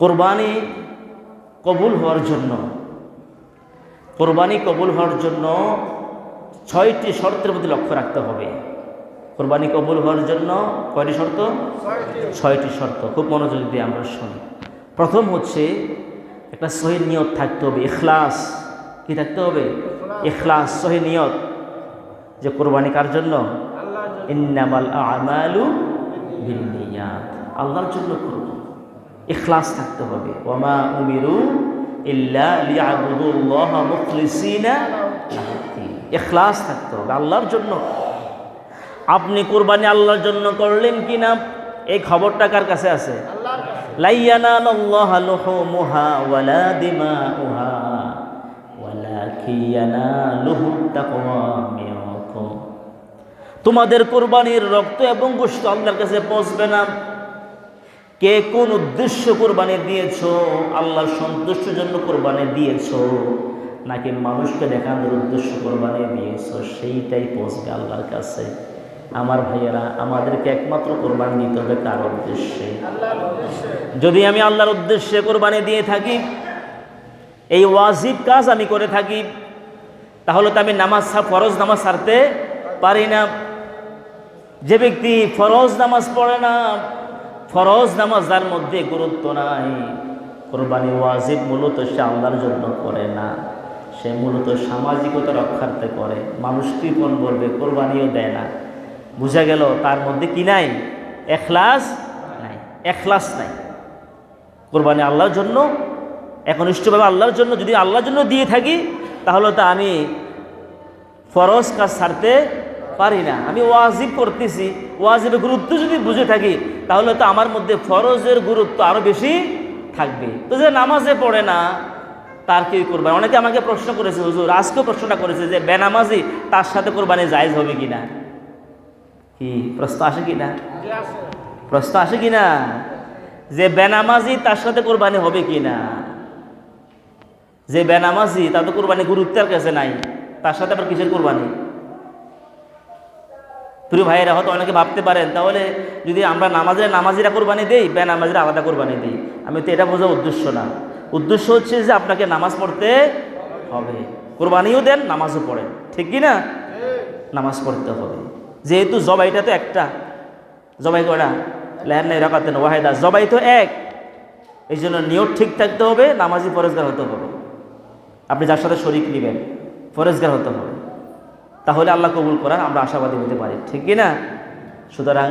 কোরবানি কবুল হওয়ার জন্য 6টি শর্তের প্রতি লক্ষ্য রাখতে হবে। কোরবানি কবুল হওয়ার জন্য কয়টি শর্ত? 6টি শর্ত। খুব মনোযোগ দিয়ে আমরা শুনি। প্রথম হচ্ছে একটা সহি নিয়ত থাকতে হবে, ইখলাস। কি থাকতে হবে? ইখলাস, সহি নিয়ত, যে কোরবানি কার জন্য? ইন্নামাল আমালু বিন্নিয়াত, আল্লাহর জন্য করব। ইখলাস থাকতে হবে। ওয়ামা উমিরু ইল্লা লিয়াবুদুল্লাহা মুখলিসিনা লাহুদ্দিন, ইখলাস থাকতে হবে আল্লাহর জন্য। আপনি কোরবানি আল্লাহর জন্য করলেন কিনা এই খবরটা কার কাছে আছে? লা ইয়ানালুল্লাহু লুহুমুহা ওয়ালা দিমাউহা ওয়ালাকিন ইয়ানালুহুত তাকওয়া মিনকুম। তোমাদের কোরবানির রক্ত এবং গোশত আল্লাহর কাছে পৌঁছবে না। কে কোন উদ্দেশ্য কোরবানি দিয়েছো? আল্লাহর সন্তুষ্টির জন্য কোরবানি দিয়েছো নাকি মানুষকে দেখানোর উদ্দেশ্য কোরবানি দিয়েছো, সেইটাই পৌঁছবে আল্লাহর কাছে। আমার ভাইয়েরা, আমাদেরকে একমাত্র কোরবানি দিতে হবে কার উদ্দেশ্যে? যদি আমি আল্লাহর উদ্দেশ্যে কোরবানি দিয়ে থাকি, এই ওয়াজিব কাজ আমি করে থাকি, তাহলে তো আমি ফরজ নামাজ ছাড়তে পারি না। যে ব্যক্তি ফরজ নামাজ পড়ে না, ফরজ নামাজ যার মধ্যে গুরুত্ব নাই, কোরবানি ওয়াজিব মূলত সে আল্লাহর জন্য করে না, সে মূলত সামাজিকতা রক্ষার্থে করে। মানুষ কৃপণ করবে, কোরবানিও দেয় না। বুঝা গেল তার মধ্যে কি নাই? ইখলাস নাই, ইখলাস নাই। কোরবানি আল্লাহর জন্য, একনিষ্ঠভাবে আল্লাহর জন্য যদি আল্লাহর জন্য দিয়ে থাকি, তাহলে তো আমি ফরজ কাজ ছাড়তে পারি না। আমি ওয়াজিব করতেছি, ওয়াজিবের গুরুত্ব যদি বুঝে থাকি, তাহলে তো আমার মধ্যে ফরজের গুরুত্ব আরো বেশি থাকবে। তো যে নামাজে পড়ে না তার কি কোরবানি? অনেকে আমাকে প্রশ্ন করেছে, হুজুর আজকেও প্রশ্নটা করেছে যে বেনামাজি তার সাথে কোরবানি জায়েজ হবে কিনা। কি প্রশ্ন আসে কিনা? প্রশ্ন আসে কিনা যে বেনামাজি তার সাথে কোরবানি হবে কিনা? যে বেনামাজি তার তো কোরবানি গুরুত্বের কাছে নাই, তার সাথে আবার কিসের কোরবানি? প্রিয় ভাইয়েরা, হয়তো অনেকে ভাবতে পারেন তাহলে যদি আমরা নামাজিরা কোরবানি দেই, বেনামাজিরা আলাদা কোরবানি দেই। আমি তো এটা বোঝার উদ্দেশ্য না। উদ্দেশ্য হচ্ছে যে আপনাকে নামাজ পড়তে হবে, কোরবানিও দেন, নামাজও পড়েন, ঠিক কি না? নামাজ পড়তে হবে। যেহেতু জবাইটা তো একটা, জবাই করা লেহান্নাই রাকাতেন ওয়াহিদা, জবাই তো এক, এই জন্য নিয়ত ঠিক থাকতে হবে, নামাজি ফরজগার হতে হবে। আপনি যার সাথে শরীক নেবেন ফরজগার হতে হবে, তাহলে আল্লাহ কবুল করার আমরা আশাবাদী হতে পারি, ঠিক কি না? সুতরাং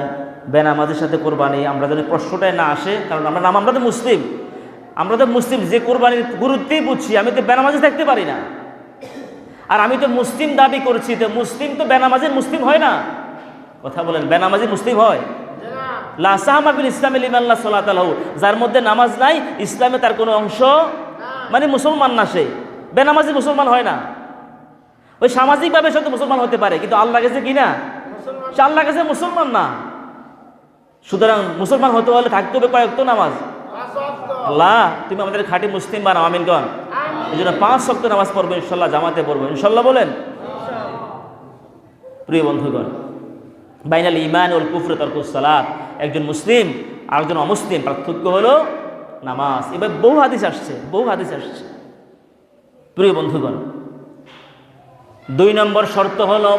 বেনামাজের সাথে কোরবানি আমরা যেন প্রশ্নটাই না আসে, কারণ আমরা তো মুসলিম, যে কোরবানির গুরুত্বই বুঝছি। আমি তো বেনামাজি থাকতে পারি না, আর আমি তো মুসলিম দাবি করছি, তো মুসলিম তো বেনামাজির মুসলিম হয় না। কথা বলেন, বেনামাজি মুসলিম হয়? লা সাহামা বিল ইসলামি লিমান লা সালাতা লাহু, যার মধ্যে নামাজ নাই, ইসলামে তার কোনো অংশ মানে মুসলমান না, সে বেনামাজি মুসলমান হয় না। ওই সামাজিকভাবে সে তো মুসলমান হতে পারে, কিন্তু আল্লাহ কাছে কি না? সে আল্লাহ কাছে মুসলমান না। সুতরাং মুসলমান হতে হলে থাকতে হবে কয়েকটা নামাজ। আল্লাহ তুমি আমাদের খাঁটি মুসলিম বানাও, আমিন গণ। এই জন্য 5 ওয়াক্ত নামাজ পড়বো ইনশাল্লাহ, জামাতে পড়বো ইনশাল্লাহ, বলেন। প্রিয় বন্ধুগণ, বাইনাল ঈমান ওয়াল কুফর তারকুস সালাত, একজন মুসলিম আর একজন অমুসলিম পার্থক্য হলো নামাজ। এবার বহু হাদিস আসছে। প্রিয় বন্ধুগণ, 2 নম্বর শর্ত হলো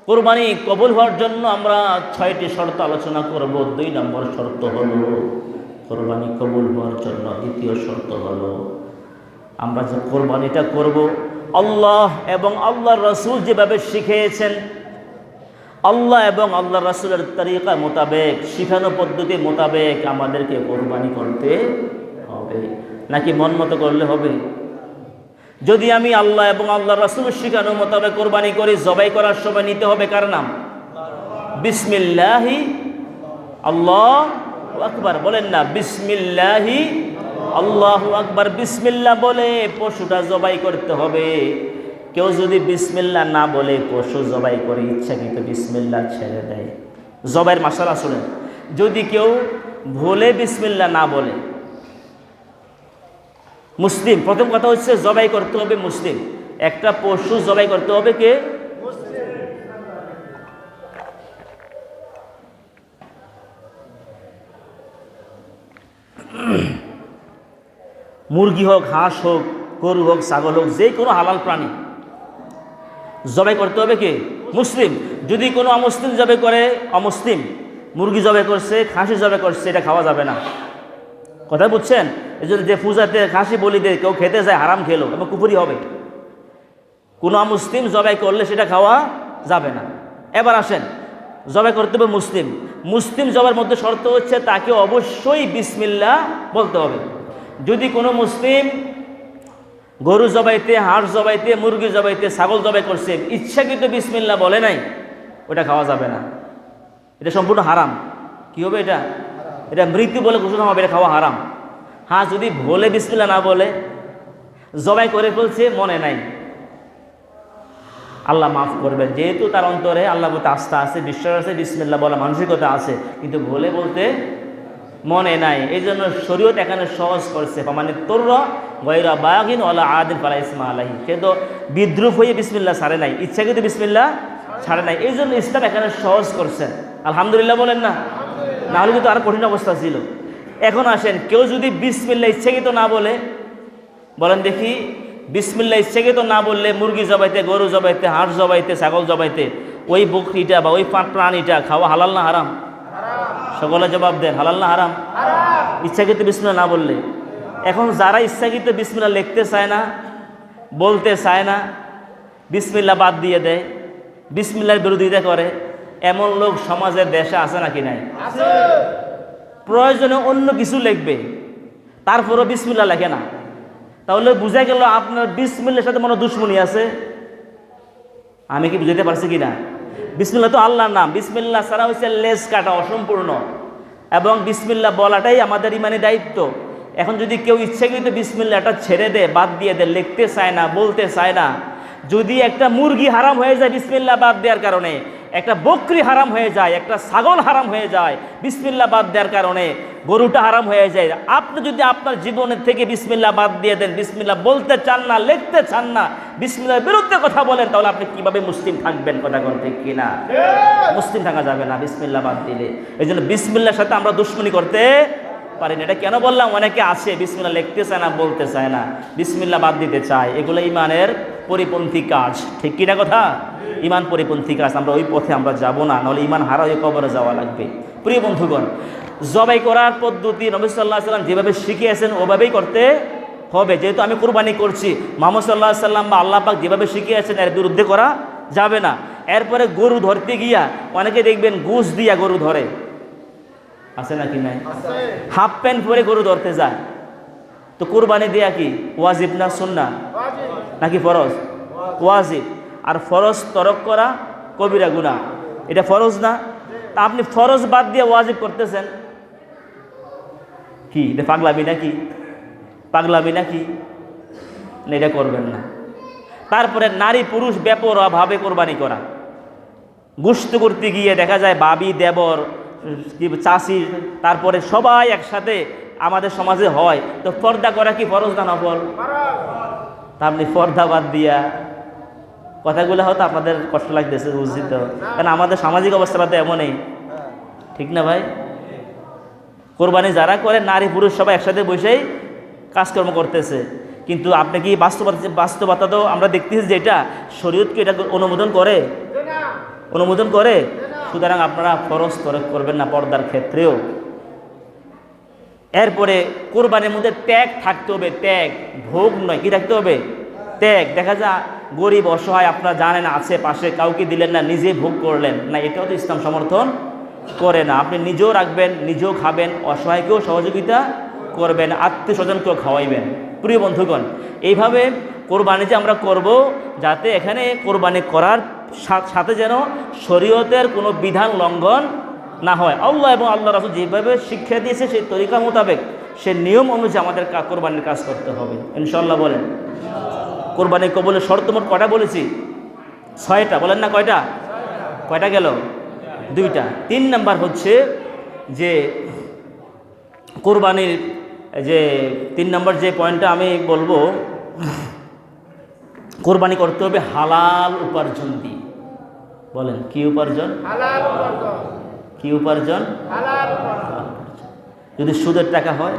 কোরবানি কবুল হওয়ার জন্য আমরা 6টি শর্ত আলোচনা করব। 2 নম্বর শর্ত হলো কোরবানি কবুল হওয়ার জন্য, দ্বিতীয় শর্ত হলো আমরা যে কোরবানিটা করব, আল্লাহ এবং আল্লাহর রাসূল যেভাবে শিখিয়েছেন, আল্লাহ এবং আল্লাহ রাসূলের তরিকা মোতাবেক, শিখানো পদ্ধতি মোতাবেক আমাদেরকে কোরবানি করতে হবে, নাকি মন মতো করলে হবে? যদি আমি আল্লাহ এবং আল্লাহ রাসূলের শিখানো মোতাবেক কোরবানি করি, জবাই করার সময় নিতে হবে কার নাম? বিসমিল্লাহি আল্লাহু আকবার, বলেন না বিসমিল্লাহি আল্লাহু আকবার। বিসমিল্লাহ বলে পশুটা জবাই করতে হবে। কেউ যদি বিসমিল্লাহ না বলে পশু জবাই করে, ইচ্ছাকৃত বিসমিল্লাহ ছেড়ে দেয়, জবাইয়ের মাসালা শুনেন। যদি কেউ ভুলে বিসমিল্লাহ না বলে, মুসলিম, প্রথম কথা হচ্ছে জবাই করতে হবে মুসলিম, একটা পশু জবাই করতে হবে কে? মুসলিম। মুরগি হোক, হাঁস হোক, গরু হোক, ছাগল হোক, যে কোনো হালাল প্রাণী জবাই করতে হবে কে? মুসলিম। যদি কোনো অমুসলিম জবাই করে, অমুসলিম মুরগি জবাই করছে, খাসি জবাই করছে, এটা খাওয়া যাবে না। কথা বুঝছেন? এই জন্য যে পূজাতে খাসি বলি দেয়, কেউ খেতে যায় হারাম খেলো এবং কুফরি হবে। কোনো অমুসলিম জবাই করলে সেটা খাওয়া যাবে না। এবার আসেন, জবাই করতে হবে মুসলিম। মুসলিম জবাইয়ের মধ্যে শর্ত হচ্ছে তাকে অবশ্যই বিসমিল্লাহ বলতে হবে। যদি কোনো মুসলিম গরু জবাইতে, হাঁস জবাইতে, মুরগি জবাইতে, ছাগল জবাই করছে, ইচ্ছাকৃত বিসমিল্লাহ বলে নাই, ওটা খাওয়া যাবে না। এটা সম্পূর্ণ হারাম। কি হবে এটা? এটা মৃত্যু বলে ঘোষণা হবে, এটা খাওয়া হারাম। হ্যাঁ, যদি ভুলে বিসমিল্লাহ না বলে জবাই করে ফেলছে, মনে নাই, আল্লাহ মাফ করবেন। যেহেতু তার অন্তরে আল্লাহ প্রতি আস্থা আছে, বিশ্বাস আছে, বিসমিল্লাহ বলা মানসিকতা আছে, কিন্তু ভুলে বলতে মনে নাই। এই জন্য শরীয়ত এখানে সহজ করছে, মানে তোররা গয়রা বাগিন ওয়ালা আদিন ফালা ইসমা আলাইহি। সে তো বিদ্রুপ হয়ে বিসমিল্লাহ ছাড়ে নাই, ইচ্ছাকৃত বিসমিল্লাহ ছাড়ে নাই। এই জন্য ইসলাম এখানে সহজ করছেন। আলহামদুলিল্লাহ বলেন না? নাহলে কিন্তু আরো কঠিন অবস্থা ছিল। এখন আসেন, কেউ যদি বিসমিল্লাহ ইচ্ছাকৃত না বলে, বলেন দেখি, বিসমিল্লাহ ইচ্ছাকৃত না বললে মুরগি জবাইতে, গরু জবাইতে, হাঁস জবাইতে, ছাগল জবাইতে, ওই বকরিটা বা ওই প্রাণীটা খাওয়া হালাল না হারাম? সকলে জবাব দেন, হালাল না হারাম? ইচ্ছাকৃত বিসমিল্লাহ না বললে। এখন যারা ইচ্ছাকৃত বিসমিল্লাহ লিখতে চায় না, বলতে চায় না, বিসমিল্লাহ বাদ দিয়ে দেয়, বিসমিল্লাহর বিরোধিতা করে, এমন লোক সমাজের দেশে আছে নাকি নাই? প্রয়োজনে অন্য কিছু লিখবে, তারপরও বিসমিল্লাহ লেখে না। তাহলে বুঝা গেল আপনার বিসমিল্লাহর সাথে মনে দুশ্মনী আছে। আমি কি বুঝাতে পারছি কি না? বিসমিল্লাহ তো আল্লাহর নাম। বিসমিল্লাহ ছাড়া হচ্ছে লেজ কাটা, অসম্পূর্ণ। এবং বিসমিল্লাহ বলাটাই আমাদের ইমানি দায়িত্ব। এখন যদি কেউ ইচ্ছাকৃত বিসমিল্লাহটা ছেড়ে দেয়, বাদ দিয়ে দেয়, লিখতে চায় না, বলতে চায় না, যদি একটা মুরগি হারাম হয়ে যায় বিসমিল্লাহ বাদ দেওয়ার কারণে, একটা বকরি হারাম হয়ে যায়, একটা ছাগল হারাম হয়ে যায় বিসমিল্লাহ বাদ দেওয়ার কারণে, গরুটা হারাম হয়ে যায়, আপনি যদি আপনার জীবনের থেকে বিসমিল্লাহ বাদ দিয়ে দেন, বিসমিল্লাহ বলতে চান না, লিখতে চান না, বিসমিল্লাহর বিরুদ্ধে কথা বলেন, তাহলে আপনি কিভাবে মুসলিম থাকবেন? কথা বলতে কিনা? মুসলিম থাকা যাবে না বিসমিল্লাহ বাদ দিলে। এই জন্য বিসমিল্লাহর সাথে আমরা দুশ্মনী করতে পারি না। এটা কেন বললাম? অনেকে আছে বিসমিল্লাহ লিখতে চায় না, বলতে চায় না, বিসমিল্লাহ বাদ দিতে চায়। এগুলো ইমানের পরিপন্থী কাজ, ঠিক কিনা কথা? ইমান পরিপন্থী কাজ। আমরা ওই পথে আমরা যাব না, নাহলে ইমান হারা হয়ে কবরে যাওয়া লাগবে। প্রিয় বন্ধুগণ, জবাই করার পদ্ধতি নবী সাল্লাল্লাহু আলাইহি ওয়াসাল্লাম যেভাবে শিখিয়েছেন ওভাবেই করতে হবে। যেহেতু আমি কুরবানি করছি, মুহাম্মদ সাল্লাল্লাহু আলাইহি ওয়াসাল্লাম বা আল্লাহ পাক যেভাবে শিখিয়েছেন এর বিরুদ্ধে করা যাবে না। এরপরে গরু ধরতে গিয়া অনেকে দেখবেন ঘুষ দিয়া গরু ধরে, আছে নাকি নাই? হাফ প্যান্ট পরে গরু ধরতে যায়। তো কুরবানি দেয়া কি ওয়াজিব না সুন্নাহ নাকি ফরজ? ওয়াজিব। আর ফরজ তরক করা কবিরা গুনাহ, এটা ফরজ না? তা আপনি ফরজ বাদ দিয়ে ওয়াজিব করতেছেন, কি এটা পাগলামি নাকি? পাগলামি নাকি? না, এটা করবেন না। তারপরে নারী পুরুষ ব্যাপরভাবে কোরবানি করা, গোশত করতে গিয়ে দেখা যায় বাবি, দেবর, চাষি, তারপরে সবাই একসাথে আমাদের সমাজে হয়। তো পর্দা করা কি ফরজ না নফল? তা আপনি পর্দা বাদ দিয়া, কথাগুলো হয়তো আপনাদের কষ্ট লাগতেছে, বুঝিত, কারণ আমাদের সামাজিক অবস্থাটা তো এমনই, ঠিক না ভাই? কোরবানি যারা করে নারী পুরুষ সবাই একসাথে বসেই কাজকর্ম করতেছে, কিন্তু আপনি কি বাস্তবতা তো আমরা দেখতেছি যে এটা শরীয়ত কি এটা অনুমোদন করে? অনুমোদন করে। সুতরাং আপনারা ফরজ তরক করবেন না পর্দার ক্ষেত্রেও। এরপরে কোরবানির মধ্যে ত্যাগ থাকতে হবে, ত্যাগ, ভোগ নয়। কি থাকতে হবে? ত্যাগ। দেখা যায় গরিব অসহায় আপনারা জানেন আছে পাশে, কাউকে দিলেন না, নিজে ভোগ করলেন না, এটাও তো ইসলাম সমর্থন করে না। আপনি নিজেও রাখবেন, নিজেও খাবেন, অসহায়কেও সহযোগিতা করবেন, আত্মীয় স্বজনকেও খাওয়াইবেন। প্রিয় বন্ধুগণ, এইভাবে কোরবানি যে আমরা করব, যাতে এখানে কোরবানি করার সাথে যেন শরীয়তের কোনো বিধান লঙ্ঘন না হয়। আল্লাহ এবং আল্লাহ রাসূল যেভাবে শিক্ষা দিয়েছে সেই তরিকা মোতাবেক, সে নিয়ম অনুযায়ী আমাদের কোরবানির কাজ করতে হবে ইনশাআল্লাহ। বলেন, কোরবানি কবুলের শর্ত মোট কয়টা বলেছি? 6টা। বলেন না কয়টা? কয়টা গেল? 2টা। 3 নাম্বার হচ্ছে যে কোরবানির যে 3 নম্বর যে পয়েন্টটা আমি বলবো, কোরবানি করতে হবে হালাল উপার্জন দিয়ে। বলেন, কি উপার্জন? হালাল উপার্জন। কি উপার্জন? হালাল উপার্জন। যদি সুদের টাকা হয়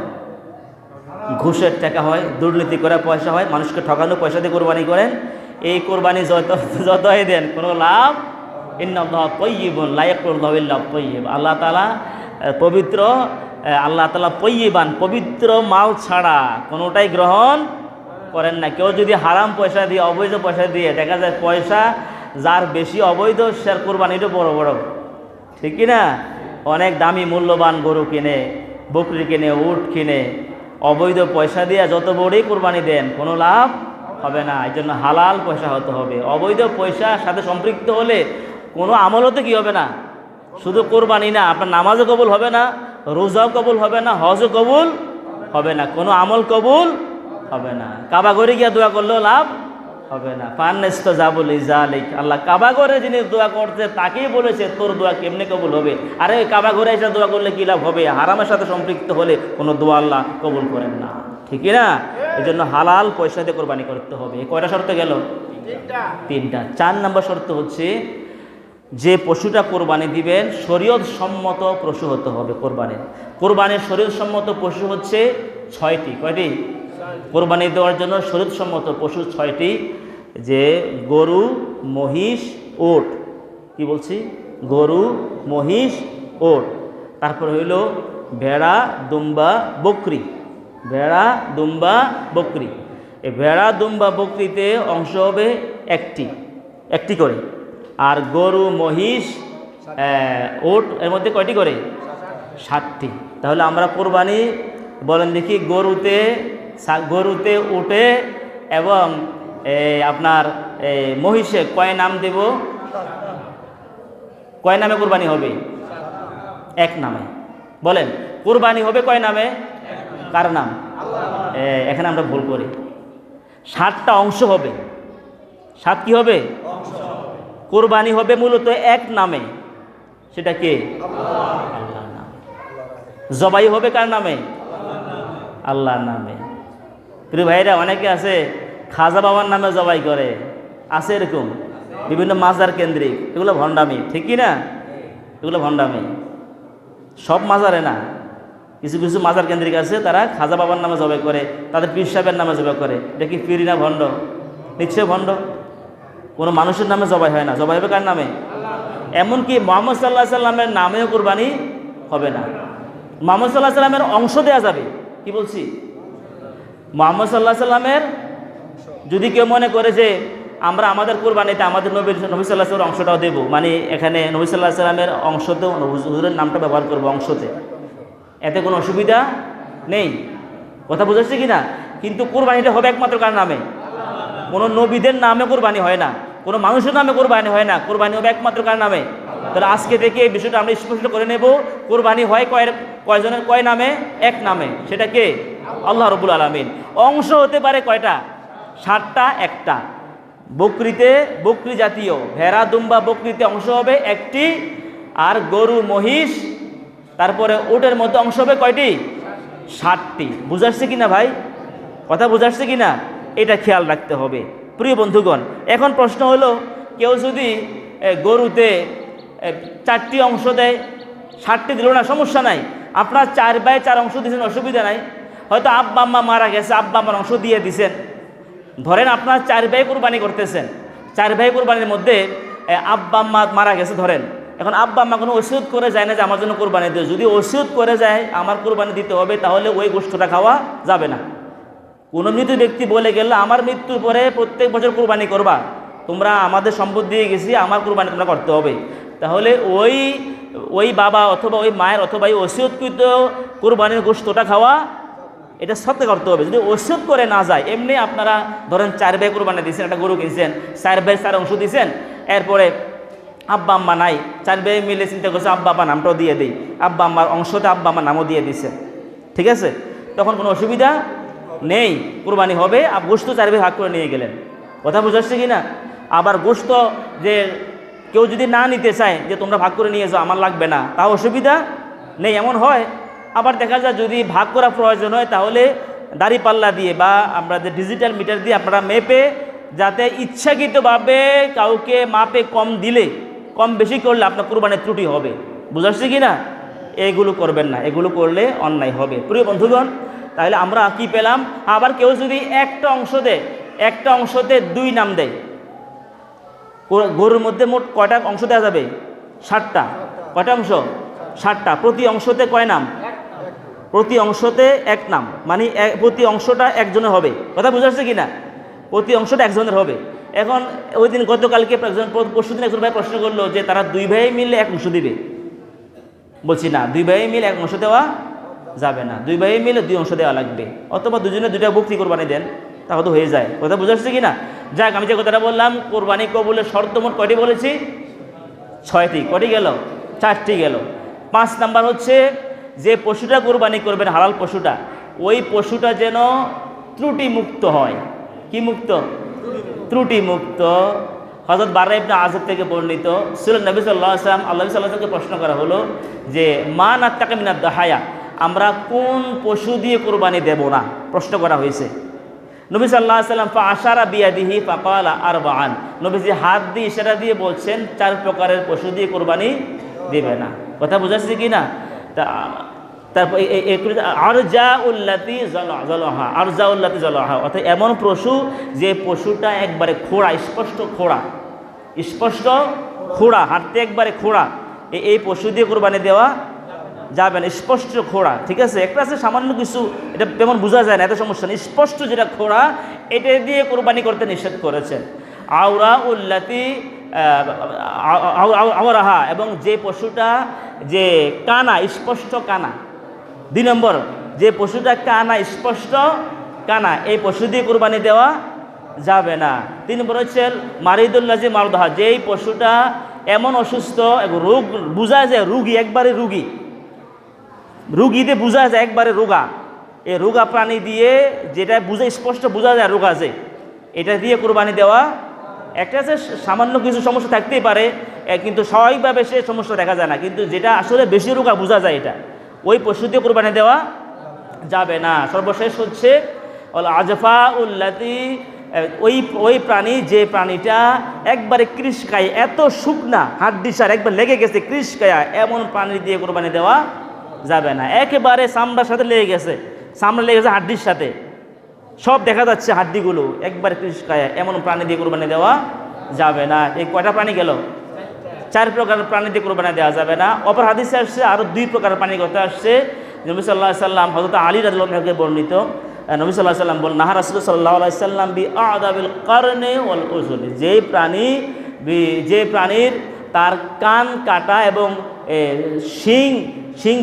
ঘুষের টাকা হয়, দুর্নীতি করা পয়সা হয়, মানুষকে ঠকানো পয়সা দিয়ে কোরবানি করেন, এই কোরবানি যতই দেন কোনো লাভ। ইন্নাল্লাহা তাইয়্যিবুন লা ইয়াকবালু ইল্লা তাইয়্যিব। আল্লাহ তাআলা পবিত্র, আল্লাহ তাআলা তাইয়্যিবান, পবিত্র মাল ছাড়া কোনোটাই গ্রহণ করেন না। কেউ যদি হারাম পয়সা দিয়ে, অবৈধ পয়সা দিয়ে, দেখা যায় পয়সা যার বেশি অবৈধ সে কোরবানিটা বড় বড়, ঠিক কি না? অনেক দামি মূল্যবান গরু কিনে, বকরি কিনে, উট কিনে, অবৈধ পয়সা দিয়ে যত বড়ই কোরবানি দেন কোনো লাভ হবে না। এই জন্য হালাল পয়সা হতে হবে। অবৈধ পয়সার সাথে সম্পৃক্ত হলে কোনো আমল হতে কি হবে না, শুধু কোরবানি না, আপনার নামাজও কবুল হবে না, রোজাও কবুল হবে না, হজও কবুল হবে না, কোনো আমল কবুল হবে না। কাবা ঘরে গিয়ে দোয়া করলেও লাভ হবে না। ফান্নাস্তাজাবুল লিজালিক, আল্লাহ কাবা ঘরে যিনি দোয়া করছে তাকেই বলেছে তোর দোয়া কেমনে কবুল হবে। আরে কাবা ঘরে এসে দোয়া করলে কি লাভ হবে? হারামের সাথে সম্পৃক্ত হলে কোনো দোয়া আল্লাহ কবুল করেন না, ঠিক না? এই জন্য হালাল পয়সা দিয়ে কোরবানি করতে হবে। কয়টা শর্ত গেল? তিনটা। 4 নম্বর শর্ত হচ্ছে যে পশুটা কোরবানি দিবেন শরীয়ত সম্মত পশু হতে হবে। কোরবানির শরীয়ত সম্মত পশু হচ্ছে 6টি। কয়টি? কোরবানি দেওয়ার জন্য শরীয়ত সম্মত পশু 6টি, যে গরু, মহিষ, ওট। কি বলছি? গরু, মহিষ, ওট। তারপর হইল ভেড়া, দুম্বা, বকরি। ভেড়া, দুম্বা, বকরি। এই ভেড়া, দুম্বা, বকরিতে অংশ হবে একটি করে। আর গরু, মহিষ, ওট এর মধ্যে কয়টি করে? 7টি। তাহলে আমরা কোরবানি বলেন দেখি, গরুতে, উটে এবং আপনার মহিষে কয় নাম দেব? কয় নামে কোরবানি হবে? এক নামে। বলেন কোরবানি হবে কয় নামে? কার নাম? এখানে আমরা ভুল করি। 7টা অংশ হবে। 7 কি হবে? কোরবানি হবে মূলত এক নামে, সেটা কে? আল্লাহর নামে। জবাই হবে কার নামে? আল্লাহর নামে। প্রিয় ভাইরা, অনেকে আছে খাজা বাবার নামে জবাই করে, আছে এরকম বিভিন্ন মাজার কেন্দ্রিক। এগুলো ভণ্ডামি, ঠিক কি না? এগুলো ভণ্ডামি। সব মাজারে না, কিছু কিছু মাজার কেন্দ্রিক আছে, তারা খাজা বাবার নামে জবাই করে, তাদের পীর সাহেবের নামে জবাই করে। এটা কি পীর না ভণ্ড? নিশ্চয় ভণ্ড। কোনো মানুষের নামে জবাই হয় না, জবাই হবে কার নামে? এমনকি মুহাম্মদ সাল্লাল্লাহু আলাইহি সাল্লামের নামেও কোরবানি হবে না। মুহাম্মদ সাল্লাল্লাহু আলাইহি সাল্লামের অংশ দেয়া যাবে। কি বলছি? মুহাম্মদ সাল্লাল্লাহু আলাইহি সাল্লামের, যদি কেউ মনে করে যে আমরা আমাদের কোরবানিতে আমাদের নবী সাল্লাল্লাহু আলাইহি সাল্লামের অংশটাও দেব, মানে এখানে নবী সাল্লাল্লাহু আলাইহি সাল্লামের অংশতেও হুজুরের নামটা ব্যবহার করবো অংশতে, এতে কোনো অসুবিধা নেই। কথা বুঝাচ্ছে কি না? কিন্তু কোরবানিটা হবে একমাত্র কার নামে? কোনো নবীদের নামে কোরবানি হয় না, কোনো মানুষের নামে কোরবানি হয় না। কোরবানি হবে একমাত্র কার নামে? তাহলে আজকে থেকে এই বিষয়টা আমরা স্পষ্ট করে নেব। কোরবানি হয় কয়জনের কয় নামে? এক নামে। সেটা কে? আল্লাহ রাব্বুল আলামিন। অংশ হতে পারে কয়টা? 7টা, একটা। বকরিতে, বকরি জাতীয় ভেড়া, দুম্বা, বকরিতে অংশ হবে একটি। আর গরু, মহিষ, তারপরে উটের মধ্যে অংশ হবে কয়টি? 7টি। বুঝাচ্ছে কিনা ভাই? কথা বুঝাচ্ছে কিনা? এটা খেয়াল রাখতে হবে প্রিয় বন্ধুগণ। এখন প্রশ্ন হলো, কেউ যদি গরুতে 4টি অংশ দেয়, 7টি দিল না, সমস্যা নাই। আপনার 4/4 অংশ দিয়েছেন, অসুবিধা নাই। হয়তো আব্বা আম্মা মারা গেছে, আব্বা আম্মার অংশ দিয়ে দিছেন। ধরেন আপনার 4 ভাই কোরবানি করতেছেন, 4 ভাই কোরবানির মধ্যে আব্বা আম্মা মারা গেছে ধরেন। এখন আব্বা আম্মা কোনো ওসিয়ত করে যায় না যে আমার জন্য কোরবানি দিও। যদি ওসিয়ত করে যায় আমার কোরবানি দিতে হবে, তাহলে ওই গোশতটা খাওয়া যাবে না। কোনো মৃত ব্যক্তি বলে গেল আমার মৃত্যুর পরে প্রত্যেক বছর কোরবানি করবা, তোমরা আমাদের সম্পদ দিয়ে গেছি, আমার কোরবানি তোমরা করতে হবে, তাহলে ওই বাবা অথবা ওই মায়ের অথবা ওই ওসিয়তকৃত কোরবানির গোশতটা খাওয়া, এটা সত্যি করতে হবে। যদি ওসিয়ত করে না যায়, এমনি আপনারা ধরেন 4 ভাই কোরবানি দিয়েছেন, একটা গরু কিনছেন, 4 ভাই 4 অংশ দিয়েছেন, এরপরে আব্বা আম্মা নাই, 4 ভাই মিলে চিন্তা করছে আব্বা আম্মা নামটাও দিয়ে দিই, আব্বা আম্মার অংশতে আব্বা আম্মার নামও দিয়ে দিচ্ছে, ঠিক আছে? তখন কোনো অসুবিধা নেই, কোরবানি হবে। আর গোশত 4 ভাই ভাগ করে নিয়ে গেলেন। কথা বুঝাচ্ছে কি না? আবার গোশত যে কেউ যদি না নিতে চায়, যে তোমরা ভাগ করে নিয়ে যাও, আমার লাগবে না, তাও অসুবিধা নেই, এমন হয়। আবার দেখা যায় যদি ভাগ করা প্রয়োজন হয়, তাহলে দাড়িপাল্লা দিয়ে বা আমরা যে ডিজিটাল মিটার দিয়ে আপনারা মেপে, যাতে ইচ্ছাকৃতভাবে কাউকে মাপে কম দিলে, কম বেশি করলে আপনার কোরবানির ত্রুটি হবে। বুঝাচ্ছে কি না? এগুলো করবেন না, এগুলো করলে অন্যায় হবে। প্রিয় বন্ধুগণ, তাহলে আমরা কি পেলাম? আবার কেউ যদি একটা অংশতে 2 নাম দেয়, গরুর মধ্যে মোট কয়টা অংশ দেওয়া যাবে? 7টা। কয়টা অংশ? 7টা। প্রতি অংশতে কয় নাম? প্রতি অংশতে 1 নাম, মানে প্রতি অংশটা একজনের হবে। কথা বুঝা যাচ্ছে কিনা? প্রতি অংশটা একজনের হবে। এখন ওই দিন গতকালকে পরশুদিন একজন ভাই প্রশ্ন করলো যে তারা 2 ভাই মিলে 1 অংশ দিবে। বলছি না, 2 ভাই মিলে 1 অংশ দেওয়া যাবে না, 2 ভাই মিলে 2 অংশ দেওয়া লাগবে, অথবা দুজনে 2টা বকরি কোরবানি দেন, তাহলে তো হয়ে যায়। কথা বুঝা যাচ্ছে কিনা? যাক, আমি যে কথাটা বললাম, কোরবানি কবুলের শর্ত মোট কয়টি বলেছি? 6টি। কয়টি গেল? 4টি গেল। 5 নাম্বার হচ্ছে যে পশুটা কোরবানি করবেন, হালাল পশুটা, ওই পশুটা যেন ত্রুটি মুক্ত হয়। কি মুক্ত? ত্রুটি মুক্ত। হযরত বারা ইবনে আযিব থেকে বর্ণিত, ছিলেন নবী সাল্লাল্লাহু আলাইহি ওয়াসাল্লাম, আল্লাহ সাল্লাল্লাহু আলাইহি ওয়াসাল্লামকে প্রশ্ন করা হলো যে মা নাত্তাকি মিনাদ দাহায়া, আমরা কোন পশু দিয়ে কোরবানি দেব না, প্রশ্ন করা হয়েছে। নবী সাল্লাল্লাহু আলাইহি ওয়াসাল্লাম ফাআশারা বিয়াদিহি ফাকালা আরবাআন, নবীজি হাত দিয়ে ইশারা দিয়ে বলছেন 4 প্রকারের পশু দিয়ে কোরবানি দেবে না। কথা বুঝাচ্ছে কি না? তারপর আরজাউল্লাতি জলাহা, আরজাউল্লাতি জলাহা, অর্থাৎ এমন পশু যে পশুটা একবারে খোঁড়া, স্পষ্ট খোঁড়া, হাঁটতে একবারে খোঁড়া, এই পশু দিয়ে কোরবানি দেওয়া যাবে না। স্পষ্ট খোঁড়া, ঠিক আছে? একটা আছে সামান্য কিছু, এটা তেমন বোঝা যায় না, এত সমস্যা নেই। স্পষ্ট যেটা খোঁড়া, এটা দিয়ে কোরবানি করতে নিষেধ করেছেন। আওরা উল্লাতি আওরাহা, এবং যে পশুটা যে কানা, স্পষ্ট কানা। 2 নম্বর, যে পশুটা কানা, স্পষ্ট কানা, এই পশু দিয়ে কোরবানি দেওয়া যাবে না। 3 নম্বর হচ্ছে মারিদুল্লাহ যে মারদাহা, যেই পশুটা এমন অসুস্থ, রোগ বোঝা যায়, একবারে রুগীতে বোঝা যায় একবারে রোগা, এই রোগা প্রাণী দিয়ে, যেটা স্পষ্ট বোঝা যায় রোগা, যে এটা দিয়ে কোরবানি দেওয়া। একটা আছে সামান্য কিছু সমস্যা থাকতেই পারে, কিন্তু স্বাভাবিকভাবে সে সমস্যা দেখা যায় না, কিন্তু যেটা আসলে বেশি রোগা বোঝা যায়, এটা ওই পশু দিয়ে কোরবানি দেওয়া যাবে না। সর্বশেষ হচ্ছে আজফা উল্লাতি, ওই প্রাণী, যে প্রাণীটা একবারে কৃষকায়, এত শুকনা, হাড্ডিসার একবার লেগে গেছে, কৃষকায়া, এমন প্রাণী দিয়ে কোরবানি দেওয়া যাবে না। একেবারে চামড়ার সাথে লেগে গেছে, হাড্ডির সাথে, সব দেখা যাচ্ছে হাড্ডিগুলো, একবারে কৃষকায়া, এমন প্রাণী দিয়ে কোরবানি দেওয়া যাবে না। এই কয়টা প্রাণী গেল? 4 প্রকারের প্রাণী দিয়ে কোরবানি দেওয়া যাবে না। অপর হাদিসে আসছে আরও 2 প্রকারের প্রাণীর কথা আসছে। নবী সাল্লাল্লাহু আলাইহি সাল্লাম, হযরত আলী রাদিয়াল্লাহু আনহু বর্ণিত, নবী সাল্লাল্লাহু আলাইহি সাল্লাম বলেন, নাহা রাসূলুল্লাহ সাল্লাল্লাহু আলাইহি সাল্লাম বি আদাবিল কারনি ওয়াল উযুনি, যে প্রাণীর তার কান কাটা এবং শিং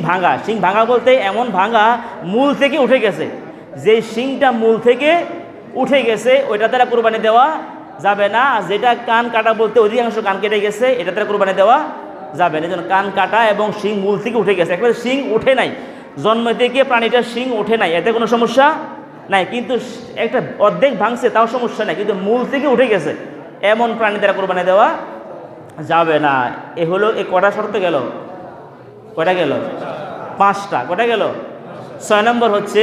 ভাঙা বলতে এমন ভাঙা মূল থেকে উঠে গেছে, যে শিংটা মূল থেকে উঠে গেছে, ওইটা দ্বারা কোরবানি দেওয়া যাবে না। যেটা কান কাটা বলতে অধিকাংশ কান কেটে গেছে, এটা দ্বারা কোরবানি দেওয়া যাবে না। যেন কান কাটা এবং শিং মূল থেকে উঠে গেছে, একবারে শিং উঠে নাই, জন্ম থেকে প্রাণীটার শিং ওঠে নাই, এতে কোনো সমস্যা নাই, কিন্তু একটা অর্ধেক ভাঙছে তাও সমস্যা নাই, কিন্তু মূল থেকে উঠে গেছে, এমন প্রাণী দ্বারা কোরবানি দেওয়া যাবে না। এ হলো এই কটা শর্ত গেল? কয়টা গেল? 5টা। কটা গেল? 6 নম্বর হচ্ছে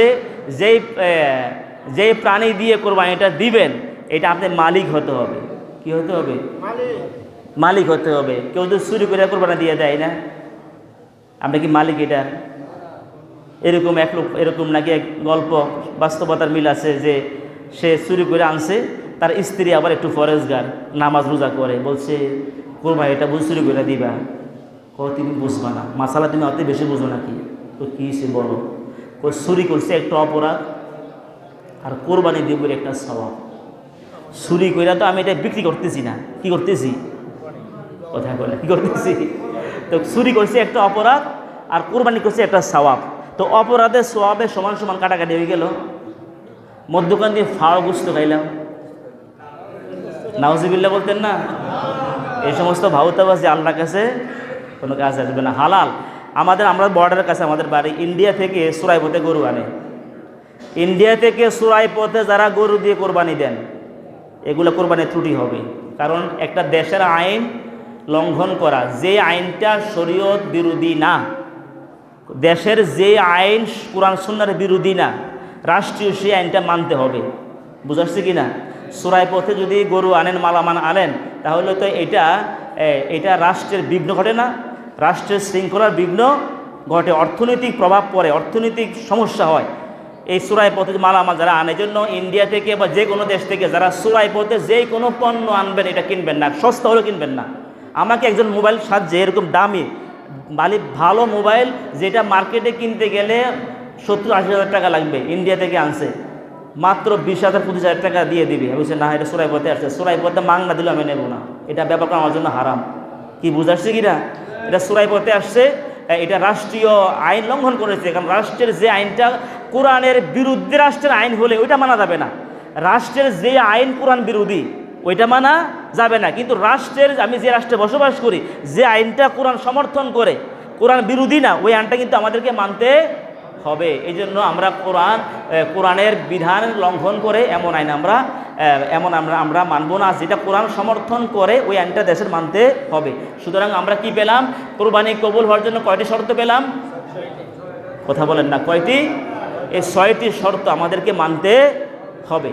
যেই প্রাণী দিয়ে কোরবানিটা দিবেন, এটা আপনার মালিক হতে হবে। কি হতে হবে? মালিক হতে হবে। কেউ তো চুরি করে কোরবানি দিয়ে দেয় না, আপনি কি মালিক এটার? এরকম নাকি এক গল্প, বাস্তবতার মিল আছে, যে সে চুরি করে আনছে, তার স্ত্রী আবার একটু ফরেজগার, নামাজ রোজা করে, বলছে কোরবানিটা চুরি করে দিবা। তুমি বুঝবা না, মাসালা তুমি অত বেশি বুঝো নাকি? তো কী সে বলো, চুরি করছে একটা অপরাধ, আর কোরবানি দিব একটা স্বভাব। চুরি করে তো আমি এটা বিক্রি করতেছি না, কি করতেছি? কথা বলে কি করতেছি? তো চুরি করছে একটা অপরাধ, আর কোরবানি করছে একটা সওয়াব। তো অপরাধের সওয়াবে সমান সমান কাটাকাটি হয়ে গেল। মধ্যখান দিয়ে ফাও গুস্ত খাইলাম, নাউজুবিল্লাহ বলতেন না? এই সমস্ত ভাউতাবাজ যে আল্লাহর কাছে কোনো কাজ আসবে না। হালাল, আমরা বর্ডারের কাছে, আমাদের বাড়ি, ইন্ডিয়া থেকে সুরাইপথে গরু আনে। ইন্ডিয়া থেকে সুরাইপথে যারা গরু দিয়ে কোরবানি দেন, এগুলো কোরবানির ত্রুটি হবে। কারণ একটা দেশের আইন লঙ্ঘন করা, যে আইনটা শরীয়ত বিরোধী না, দেশের যে আইন কুরআন সুন্নাহর বিরোধী না, রাষ্ট্রীয় সেই আইনটা মানতে হবে। বুঝাচ্ছে কি না? সুরাইপথে যদি গরু আনেন, মালামান আনেন, তাহলে তো এটা রাষ্ট্রের বিঘ্ন ঘটে না, রাষ্ট্রের শৃঙ্খলার বিঘ্ন ঘটে, অর্থনৈতিক প্রভাব পড়ে, অর্থনৈতিক সমস্যা হয়। এই সুরাই পথে মালামাল যারা আনে, জন্য ইন্ডিয়া থেকে বা যে কোনো দেশ থেকে যারা সুরাই পথে যে কোনো পণ্য আনবেন এটা কিনবেন না, সস্তা হলেও কিনবেন না। আমাকে একজন মোবাইল সাজছে এরকম দামি ভালো মোবাইল, যেটা মার্কেটে কিনতে গেলে 70-80 হাজার টাকা লাগবে, ইন্ডিয়া থেকে আনছে, মাত্র 20,000-25,000 টাকা দিয়ে দিবি। আমি বলছি না, এটা সুরাই পথে আসছে, সুরাই পথে মাংনা দিলেও আমি নেব না, এটা ব্যাপার করা আমার জন্য হারাম। কি বুঝাচ্ছি কিনা? এটা সুরাই পথে আসছে, এটা রাষ্ট্রীয় আইন লঙ্ঘন করেছে। কারণ রাষ্ট্রের যে আইনটা কোরআনের বিরুদ্ধে রাষ্ট্রের আইন হলে ওইটা মানা যাবে না। রাষ্ট্রের যে আইন কোরআন বিরোধী ওইটা মানা যাবে না, কিন্তু রাষ্ট্রের, আমি যে রাষ্ট্রে বসবাস করি, যে আইনটা কোরআন সমর্থন করে, কোরআন বিরোধী না, ওই আইনটা কিন্তু আমাদেরকে মানতে হবে। এই জন্য আমরা কোরআনের বিধান লঙ্ঘন করে এমন আইন আমরা মানব না। যেটা কোরআন সমর্থন করে ওই আইনটা দেশের মানতে হবে। সুতরাং আমরা কি পেলাম? কোরবানি কবুল হওয়ার জন্য কয়টি শর্ত পেলাম? কথা বলেন না, কয়টি? এই 6টি শর্ত আমাদেরকে মানতে হবে।